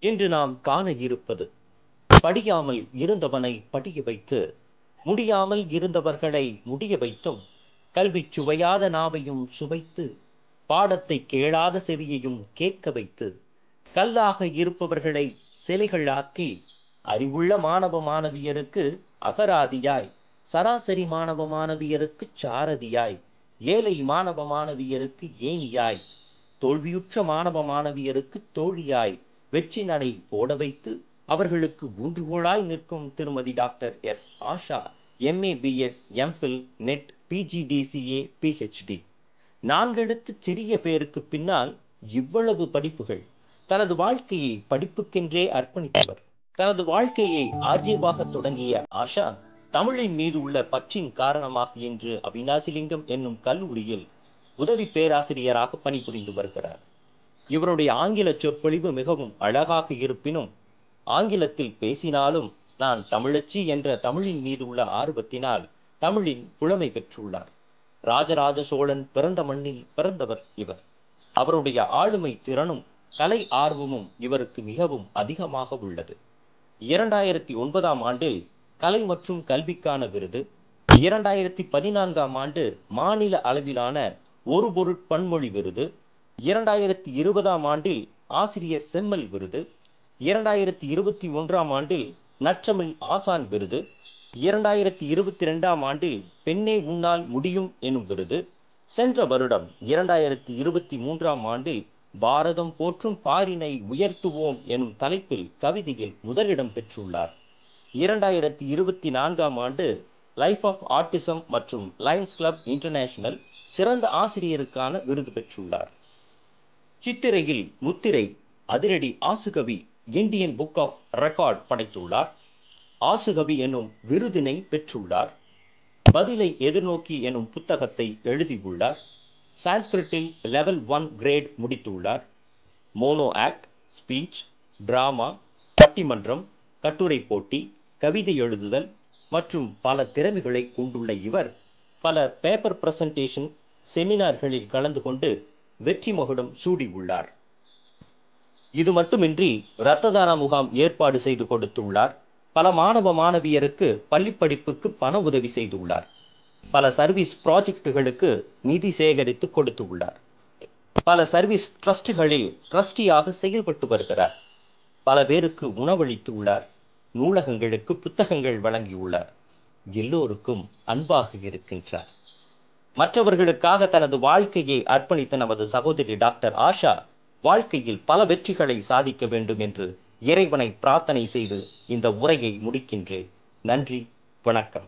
இன்று நாம் காண இருப்பது படியாமல் இருந்தவனை படிய வைத்து முடியாமல் இருந்தவர்களை முடிய வைத்தும் கல்வி சுவையாத நாவையும் சுவைத்து பாடத்தை கேளாத செவியையும் கேட்க வைத்து கல்லாக இருப்பவர்களை சிலைகளாக்கி அறிவுள்ள மாணவ மாணவியருக்கு அகராதியாய் சராசரி மாணவ மாணவியருக்கு சாரதியாய் ஏழை மாணவ மாணவியருக்கு ஏணியாய் தோல்வியுற்ற மாணவ மாணவியருக்கு தோழியாய் வெற்றி நடை போட வைத்து அவர்களுக்கு ஊன்றுகோலாய் நிற்கும் திருமதி doctor S Asha MA BEd MPhil NET PGDCA PhD நான்கெழுத்து சிறிய பேருக்கு பின்னால் இவ்வளவு படிப்புகள். தனது வாழ்க்கையை படிப்புக்கென்றே அர்ப்பணித்தவர். தனது வாழ்க்கையை ஆர்ஜியமாக தொடங்கிய ஆஷா தமிழின் மீது உள்ள பற்றின் காரணமாக இன்று அவினாசிலிங்கம் என்னும் கல்லூரியில் உதவி பேராசிரியராக பணிபுரிந்து வருகிறார். இவருடைய ஆங்கில சொற்பொழிவு மிகவும் அழகாக இருப்பினும் ஆங்கிலத்தில் பேசினாலும் நான் தமிழச்சி என்ற தமிழின் மீது உள்ள ஆர்வத்தினால் தமிழின் புலமை பெற்றுள்ளார். ராஜராஜ சோழன் பிறந்த மண்ணில் பிறந்தவர் இவர். அவருடைய ஆளுமை திறனும் கலை ஆர்வமும் இவருக்கு மிகவும் அதிகமாக உள்ளது. 2009ஆம் ஆண்டில் கலை மற்றும் கல்விக்கான விருது, 2014ஆம் ஆண்டு மாநில அளவிலான ஒரு பொருட்பன்மொழி விருது, 2020ஆம் ஆண்டில் ஆசிரியர் செம்மல் விருது, 2021ஆம் ஆண்டில் நற்றமிழ் ஆசான் விருது, 2022ஆம் ஆண்டில் பெண்ணே உன்னால் முடியும் எனும் விருது, சென்ற வருடம் 2023ஆம் ஆண்டில் பாரதம் போற்றும் பாரினை உயர்த்துவோம் எனும் தலைப்பில் கவிதையில் முதலிடம் பெற்றுள்ளார். 2024ஆம் ஆண்டு லைஃப் ஆஃப் ஆட்டிசம் மற்றும் லயன்ஸ் கிளப் இன்டர்நேஷனல் சிறந்த ஆசிரியருக்கான விருது பெற்றுள்ளார். சித்திரையில் முத்திரை அதிரடி ஆசுகவி இந்தியன் புக் ஆஃப் ரெக்கார்ட் படைத்துள்ளார். ஆசுகவி எனும் விருதினை பெற்றுள்ளார். பதிலை எதிர்நோக்கி எனும் புத்தகத்தை எழுதியுள்ளார். சான்ஸ்கிரிட்டில் லெவல் 1 கிரேட் முடித்துள்ளார். மோனோ ஆக்ட், ஸ்பீச், டிராமா, பட்டிமன்றம், கட்டுரை போட்டி, கவிதை எழுதுதல் மற்றும் பல திறமைகளை கொண்டுள்ள இவர் பல பேப்பர் பிரசன்டேஷன் செமினார்களில் கலந்து கொண்டு வெற்றி மகுடம் சூடியுள்ளார். இது மட்டுமின்றி இரத்த தான முகாம் ஏற்பாடு செய்து கொடுத்துள்ளார். பல மாணவ மாணவியருக்கு பள்ளி படிப்புக்கு பண உதவி செய்துள்ளார். பல சர்வீஸ் ப்ராஜெக்டுகளுக்கு நிதி சேகரித்து கொடுத்துள்ளார். பல சர்வீஸ் ட்ரஸ்டுகளில் ட்ரஸ்டியாக செயல்பட்டு வருகிறார். பல பேருக்கு உணவளித்து உள்ளார். நூலகங்களுக்கு புத்தகங்கள் வழங்கியுள்ளார். எல்லோருக்கும் அன்பாக இருக்கின்றார். மற்றவர்களுக்காக தனது வாழ்க்கையை அர்ப்பணித்த நமது சகோதரி டாக்டர் ஆஷா வாழ்க்கையில் பல வெற்றிகளை சாதிக்க வேண்டும் என்று இறைவனை பிரார்த்தனை செய்து இந்த உரையை முடிக்கின்றேன். நன்றி, வணக்கம்.